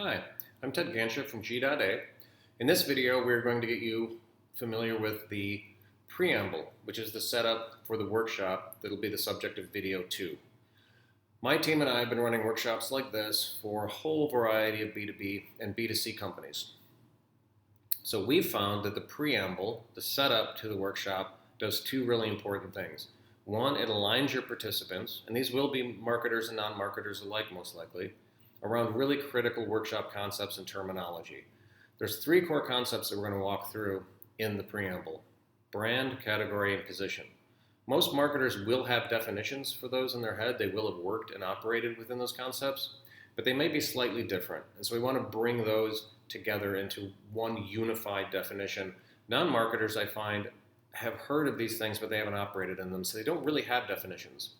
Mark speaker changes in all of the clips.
Speaker 1: Hi, I'm Ted Gansha from GdotA. In this video, we're going to get you familiar with the preamble, which is the setup for the workshop that'll be the subject of video 2. My team and I have been running workshops like this for a whole variety of B2B and B2C companies. So we've found that the preamble, the setup to the workshop, does two really important things. One, it aligns your participants, and these will be marketers and non-marketers alike most likely, around really critical workshop concepts and terminology. There's three core concepts that we're going to walk through in the preamble: brand, category, and position. Most marketers will have definitions for those in their head. They will have worked and operated within those concepts, but they may be slightly different. And so we want to bring those together into one unified definition. Non-marketers, I find, have heard of these things, but they haven't operated in them, so they don't really have definitions.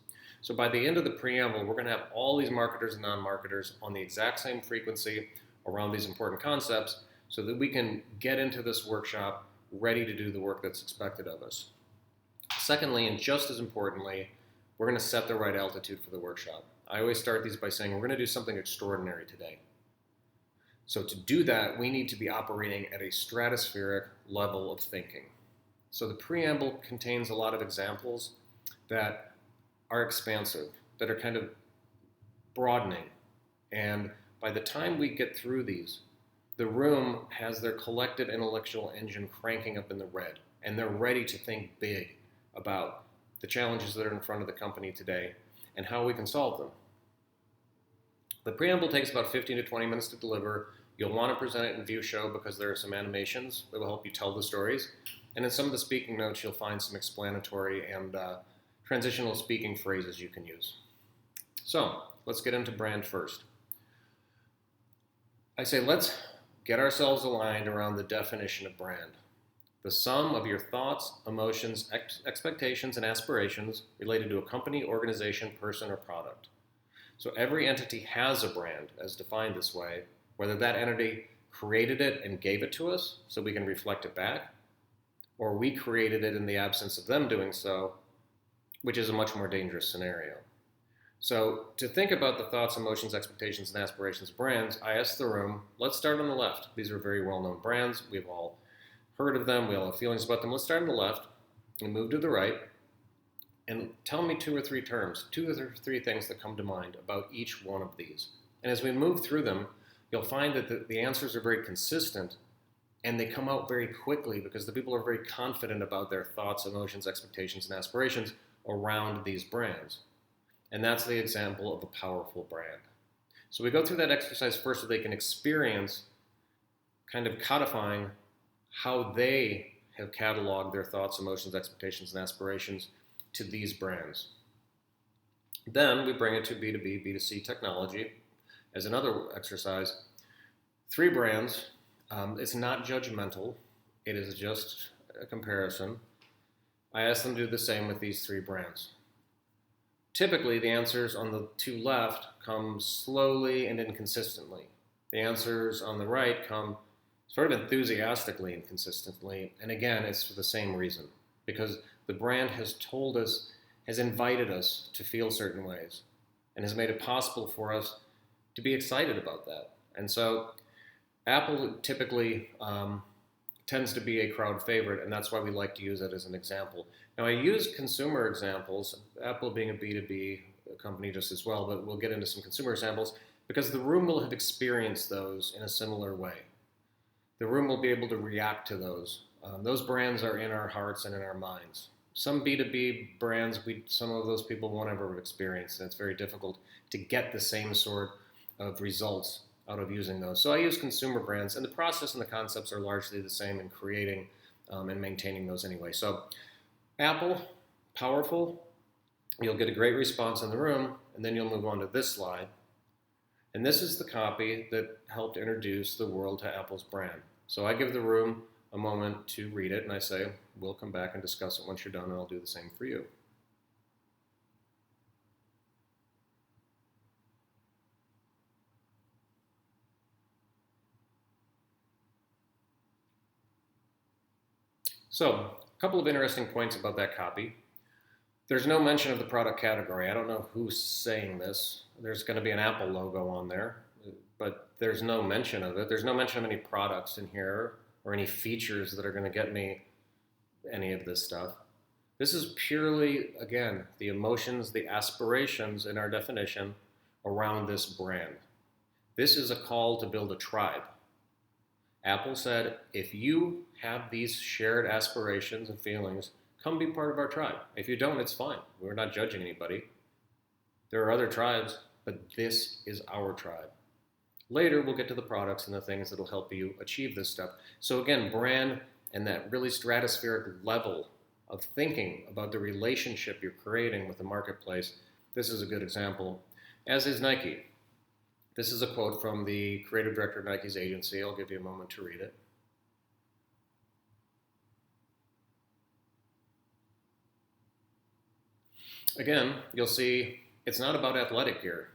Speaker 1: So by the end of the preamble, we're going to have all these marketers and non-marketers on the exact same frequency around these important concepts so that we can get into this workshop ready to do the work that's expected of us. Secondly, and just as importantly, we're going to set the right altitude for the workshop. I always start these by saying we're going to do something extraordinary today. So to do that, we need to be operating at a stratospheric level of thinking. So the preamble contains a lot of examples that are expansive, that are kind of broadening. And by the time we get through these, the room has their collective intellectual engine cranking up in the red, and they're ready to think big about the challenges that are in front of the company today and how we can solve them. The preamble takes about 15 to 20 minutes to deliver. You'll want to present it in view show because there are some animations that will help you tell the stories. And in some of the speaking notes, you'll find some explanatory and transitional speaking phrases you can use. So let's get into brand first. I say let's get ourselves aligned around the definition of brand. The sum of your thoughts, emotions, expectations, and aspirations related to a company, organization, person, or product. So every entity has a brand as defined this way, whether that entity created it and gave it to us so we can reflect it back, or we created it in the absence of them doing so, which is a much more dangerous scenario. So to think about the thoughts, emotions, expectations, and aspirations of brands, I asked the room, let's start on the left. These are very well-known brands. We've all heard of them. We all have feelings about them. Let's start on the left and move to the right and tell me two or three terms, two or three things that come to mind about each one of these. And as we move through them, you'll find that the answers are very consistent and they come out very quickly because the people are very confident about their thoughts, emotions, expectations, and aspirations around these brands. And that's the example of a powerful brand. So we go through that exercise first so they can experience kind of codifying how they have cataloged their thoughts, emotions, expectations, and aspirations to these brands. Then we bring it to B2B, B2C technology as another exercise. Three brands. It's not judgmental. It is just a comparison. I asked them to do the same with these three brands. Typically, the answers on the two left come slowly and inconsistently. The answers on the right come sort of enthusiastically and consistently. And again, it's for the same reason, because the brand has told us, has invited us to feel certain ways, and has made it possible for us to be excited about that. And so Apple typically tends to be a crowd favorite, and that's why we like to use it as an example. Now, I use consumer examples, Apple being a B2B company just as well, but we'll get into some consumer examples because the room will have experienced those in a similar way. The room will be able to react to those. Those brands are in our hearts and in our minds. Some B2B brands, some of those people won't ever have experienced, and it's very difficult to get the same sort of results out of using those. So I use consumer brands, and the process and the concepts are largely the same in creating and maintaining those anyway. So Apple, powerful, you'll get a great response in the room, and then you'll move on to this slide. And this is the copy that helped introduce the world to Apple's brand. So I give the room a moment to read it, and I say, we'll come back and discuss it once you're done, and I'll do the same for you. So, a couple of interesting points about that copy. There's no mention of the product category. I don't know who's saying this. There's going to be an Apple logo on there. but there's no mention of it. There's no mention of any products in here or any features that are going to get me any of this stuff. This is purely, again, the emotions, the aspirations in our definition around this brand. This is a call to build a tribe. Apple said, if you have these shared aspirations and feelings, come be part of our tribe. If you don't, it's fine. We're not judging anybody. There are other tribes, but this is our tribe. Later, we'll get to the products and the things that will help you achieve this stuff. So again, brand and that really stratospheric level of thinking about the relationship you're creating with the marketplace, this is a good example, as is Nike. This is a quote from the creative director of Nike's agency. I'll give you a moment to read it. Again, you'll see it's not about athletic gear.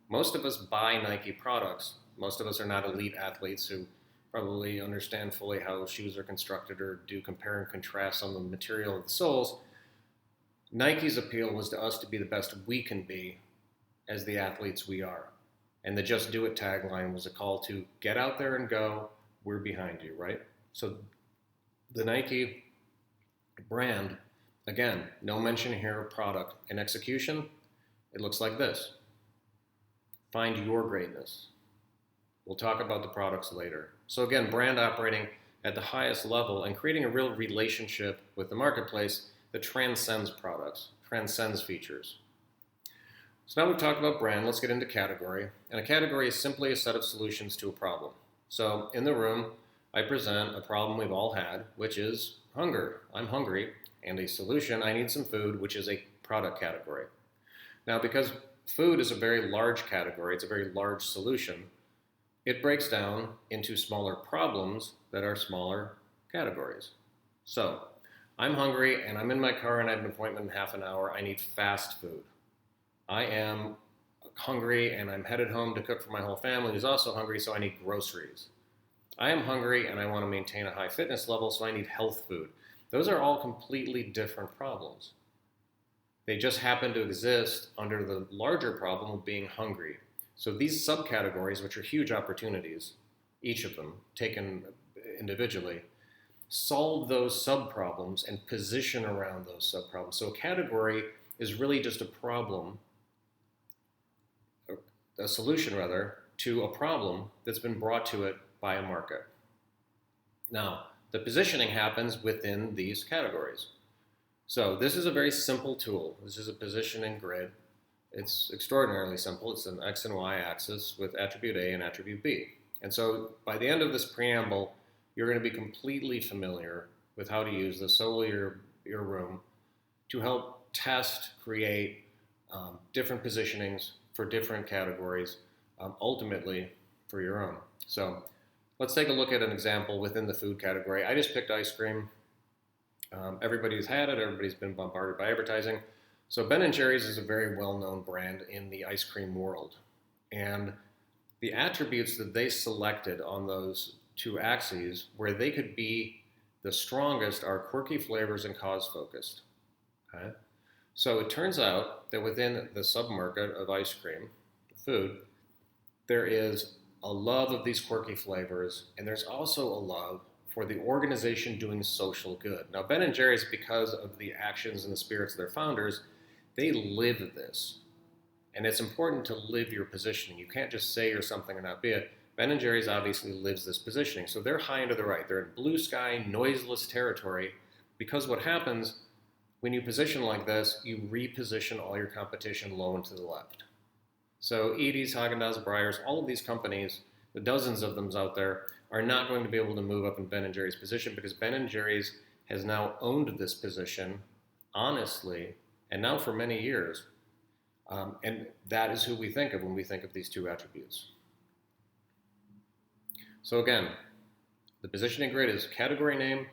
Speaker 1: Most of us buy Nike products. Most of us are not elite athletes who probably understand fully how shoes are constructed or do compare and contrast on the material of the soles. Nike's appeal was to us to be the best we can be as the athletes we are. And the Just Do It tagline was a call to get out there and go, we're behind you, right? So the Nike brand, again, no mention here of product. In execution, it looks like this. Find your greatness. We'll talk about the products later. So again, brand operating at the highest level and creating a real relationship with the marketplace that transcends products, transcends features. So now we've talked about brand, let's get into category. And a category is simply a set of solutions to a problem. So in the room, I present a problem we've all had, which is hunger. I'm hungry, and a solution, I need some food, which is a product category. Now, because food is a very large category, it's a very large solution, it breaks down into smaller problems that are smaller categories. So, I'm hungry and I'm in my car and I have an appointment in half an hour. I need fast food. I am hungry and I'm headed home to cook for my whole family who's also hungry, so I need groceries. I am hungry and I want to maintain a high fitness level, so I need health food. Those are all completely different problems. They just happen to exist under the larger problem of being hungry. So these subcategories, which are huge opportunities, each of them taken individually, solve those subproblems and position around those subproblems. So a category is really just a problem, a solution rather, to a problem that's been brought to it by a market. Now, the positioning happens within these categories. So this is a very simple tool. This is a positioning grid. It's extraordinarily simple. It's an X and Y axis with attribute A and attribute B. And so by the end of this preamble, you're going to be completely familiar with how to use the soul of your room to help test, create different positionings for different categories, ultimately for your own. So let's take a look at an example within the food category. I just picked ice cream. Everybody's had it. Everybody's been bombarded by advertising. So Ben & Jerry's is a very well-known brand in the ice cream world. And the attributes that they selected on those two axes where they could be the strongest are quirky flavors and cause-focused. Okay? So it turns out that within the submarket of ice cream, food, there is a love of these quirky flavors, and there's also a love for the organization doing social good. Now, Ben & Jerry's, because of the actions and the spirits of their founders, they live this. And it's important to live your positioning. You can't just say you're something or not be it. Ben & Jerry's obviously lives this positioning. So they're high and to the right. They're in blue sky, noiseless territory, because what happens when you position like this, you reposition all your competition low and to the left. So Edie's, Haagen-Dazs, Breyers, all of these companies, the dozens of them out there, are not going to be able to move up in Ben & Jerry's position because Ben & Jerry's has now owned this position honestly, and now for many years. And that is who we think of when we think of these two attributes. So again, the positioning grid is category name,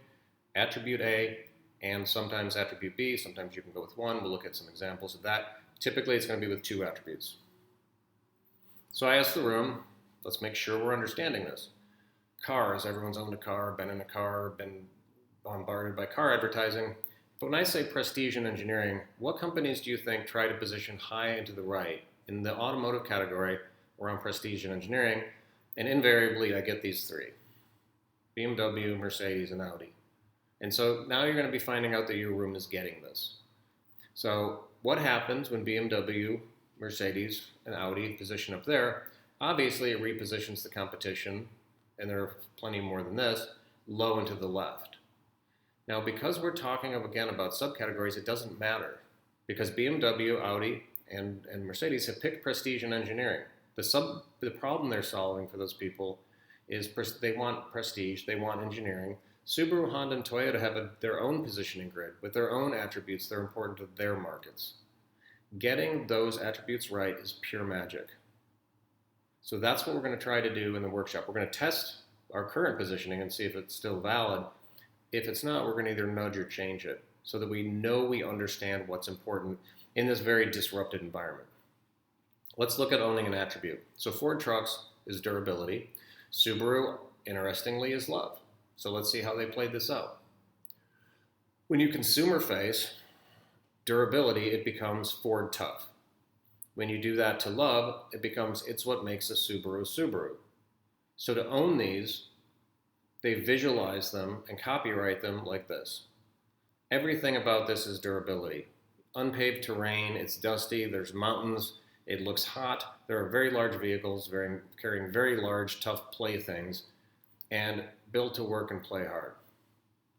Speaker 1: attribute A, and sometimes attribute B. Sometimes you can go with one. We'll look at some examples of that. Typically, it's going to be with two attributes. So I asked the room, let's make sure we're understanding this. Cars, everyone's owned a car, been in a car, been bombarded by car advertising. But when I say prestige and engineering, what companies do you think try to position high and to the right in the automotive category around prestige and engineering, and invariably I get these three: BMW, Mercedes, and Audi. And so now you're going to be finding out that your room is getting this. So what happens when BMW, Mercedes, and Audi position up there? Obviously, it repositions the competition, and there are plenty more than this, low and to the left. Now, because we're talking again about subcategories, it doesn't matter, because BMW, Audi, and Mercedes have picked prestige and engineering. The problem they're solving for those people is they want prestige, they want engineering. Subaru, Honda, and Toyota have their own positioning grid with their own attributes that are important to their markets. Getting those attributes right is pure magic. So that's what we're going to try to do in the workshop. We're going to test our current positioning and see if it's still valid. If it's not, we're going to either nudge or change it so that we know we understand what's important in this very disrupted environment. Let's look at owning an attribute. So Ford Trucks is durability. Subaru, interestingly, is love. So let's see how they played this out. When you consumer face durability, it becomes Ford tough. When you do that to love, it becomes it's what makes a Subaru Subaru. So to own these, they visualize them and copyright them like this. Everything about this is durability. Unpaved terrain, it's dusty, there's mountains, it looks hot, there are very large vehicles carrying very large, tough playthings, and built to work and play hard.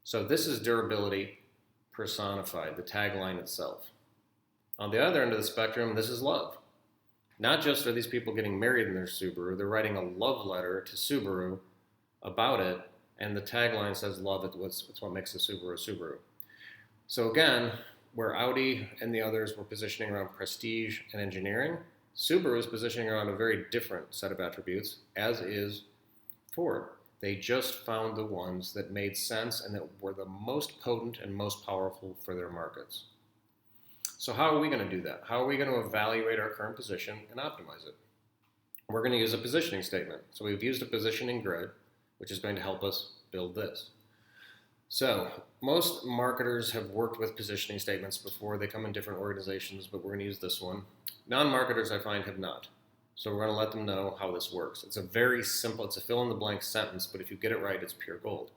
Speaker 1: So this is durability personified, the tagline itself. On the other end of the spectrum, this is love. Not just are these people getting married in their Subaru, they're writing a love letter to Subaru about it, and the tagline says love, it's what makes a Subaru a Subaru. So again, where Audi and the others were positioning around prestige and engineering, Subaru is positioning around a very different set of attributes, as is Ford. They just found the ones that made sense and that were the most potent and most powerful for their markets. So how are we going to do that? How are we going to evaluate our current position and optimize it? We're going to use a positioning statement. So we've used a positioning grid, which is going to help us build this. So most marketers have worked with positioning statements before. They come in different organizations, but we're going to use this one. Non-marketers, I find, have not. So we're going to let them know how this works. It's a very simple, it's a fill-in-the-blank sentence, but if you get it right, it's pure gold.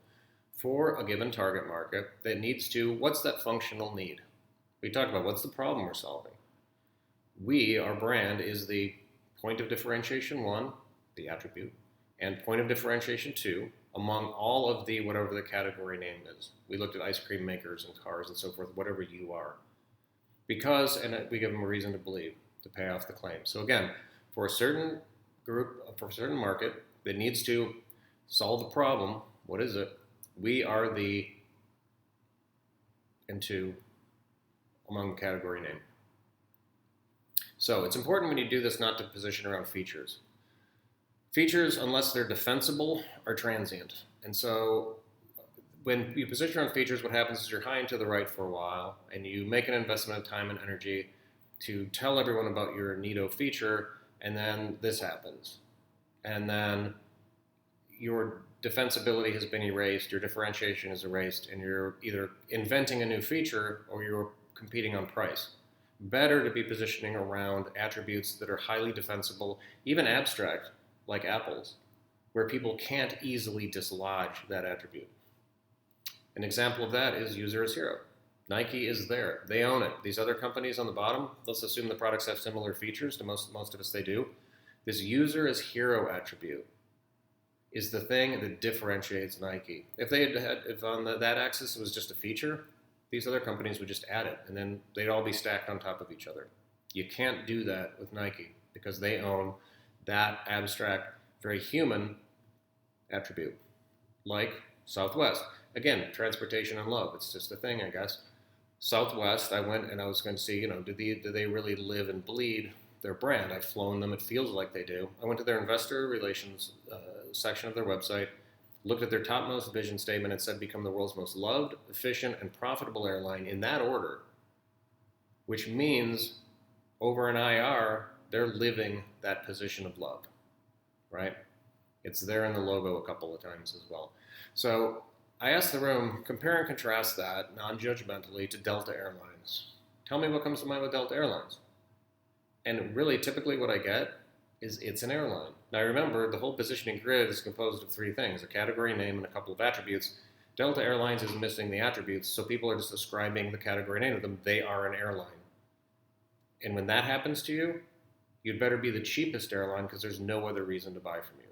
Speaker 1: For a given target market that needs to, what's that functional need? We talked about what's the problem we're solving. Our brand, is the point of differentiation 1, the attribute, and point of differentiation 2, among all of the whatever the category name is. We looked at ice cream makers and cars and so forth, whatever you are. Because, and we give them a reason to believe, to pay off the claim. So again, for a certain group, for a certain market that needs to solve the problem, what is it? We are the, and 2, among category name. So it's important when you do this not to position around features. Features, unless they're defensible, are transient. And so when you position around features, what happens is you're high and to the right for a while, and you make an investment of time and energy to tell everyone about your neato feature, and then this happens. And then your defensibility has been erased, your differentiation is erased, and you're either inventing a new feature or you're competing on price. Better to be positioning around attributes that are highly defensible, even abstract, like apples, where people can't easily dislodge that attribute. An example of that is user is hero. Nike is there. They own it. These other companies on the bottom, let's assume the products have similar features. To most of us, they do. This user is hero attribute is the thing that differentiates Nike. If on that axis it was just a feature, these other companies would just add it, and then they'd all be stacked on top of each other. You can't do that with Nike because they own that abstract, very human attribute, like Southwest. Again, transportation and love. It's just a thing, I guess. Southwest, I went and I was going to see, do they really live and bleed their brand? I've flown them. It feels like they do. I went to their investor relations section of their website, looked at their topmost vision statement. It said become the world's most loved, efficient, and profitable airline in that order, which means over an IR, they're living that position of love, right? It's there in the logo a couple of times as well. So I asked the room, compare and contrast that non-judgmentally to Delta Airlines. Tell me what comes to mind with Delta Airlines. And really, typically what I get is it's an airline. Now remember, the whole positioning grid is composed of three things: a category name and a couple of attributes. Delta Airlines is missing the attributes, so people are just ascribing the category name to them. They are an airline. And when that happens to you, you'd better be the cheapest airline because there's no other reason to buy from you.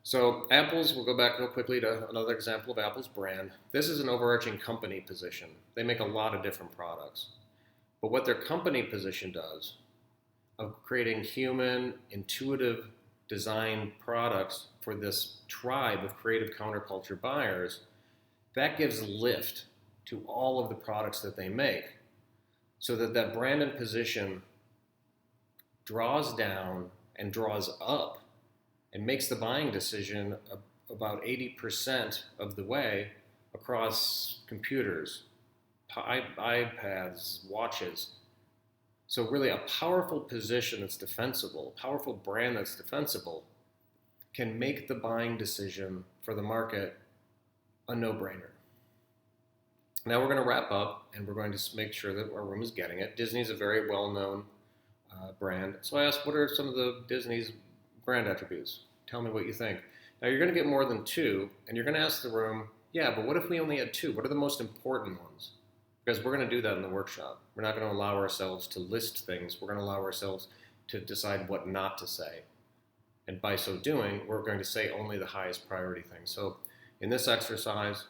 Speaker 1: So Apple's, we'll go back real quickly to another example of Apple's brand. This is an overarching company position. They make a lot of different products. But what their company position does of creating human, intuitive design products for this tribe of creative counterculture buyers, that gives lift to all of the products that they make, so that that brand and position draws down and draws up and makes the buying decision about 80% of the way across computers, iPads, watches. So really a powerful position that's defensible, a powerful brand that's defensible, can make the buying decision for the market a no-brainer. Now we're going to wrap up, and we're going to make sure that our room is getting it. Disney's a very well-known brand. So I asked, what are some of the Disney's brand attributes? Tell me what you think. Now you're going to get more than two, and you're going to ask the room, yeah, but what if we only had two? What are the most important ones? Because we're going to do that in the workshop. We're not going to allow ourselves to list things. We're going to allow ourselves to decide what not to say. And by so doing, we're going to say only the highest priority things. So in this exercise,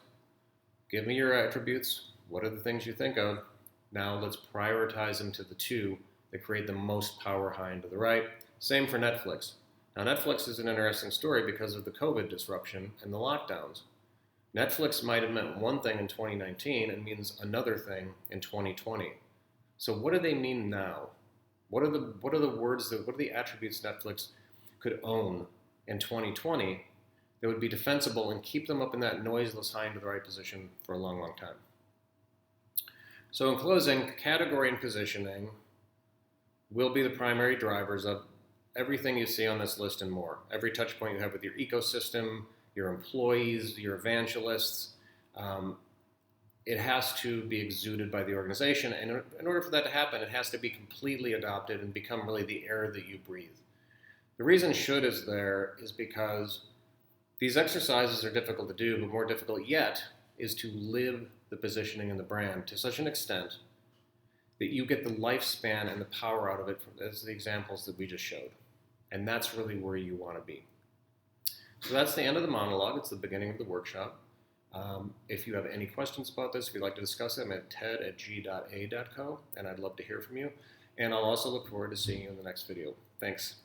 Speaker 1: give me your attributes. What are the things you think of? Now let's prioritize them to the two that create the most power high and to the right. Same for Netflix. Now Netflix is an interesting story because of the COVID disruption and the lockdowns. Netflix might have meant one thing in 2019 and means another thing in 2020. So what do they mean now? What are the words that, what are the attributes Netflix could own in 2020 that would be defensible and keep them up in that noiseless high into the right position for a long, long time? So in closing, category and positioning will be the primary drivers of everything you see on this list and more. Every touch point you have with your ecosystem, your employees, your evangelists, it has to be exuded by the organization. And in order for that to happen, it has to be completely adopted and become really the air that you breathe. The reason should is there is because these exercises are difficult to do, but more difficult yet is to live the positioning and the brand to such an extent that you get the lifespan and the power out of it as the examples that we just showed. And that's really where you want to be. So that's the end of the monologue. It's the beginning of the workshop. If you have any questions about this, if you'd like to discuss them, at ted@gdota.co, and I'd love to hear from you. And I'll also look forward to seeing you in the next video. Thanks.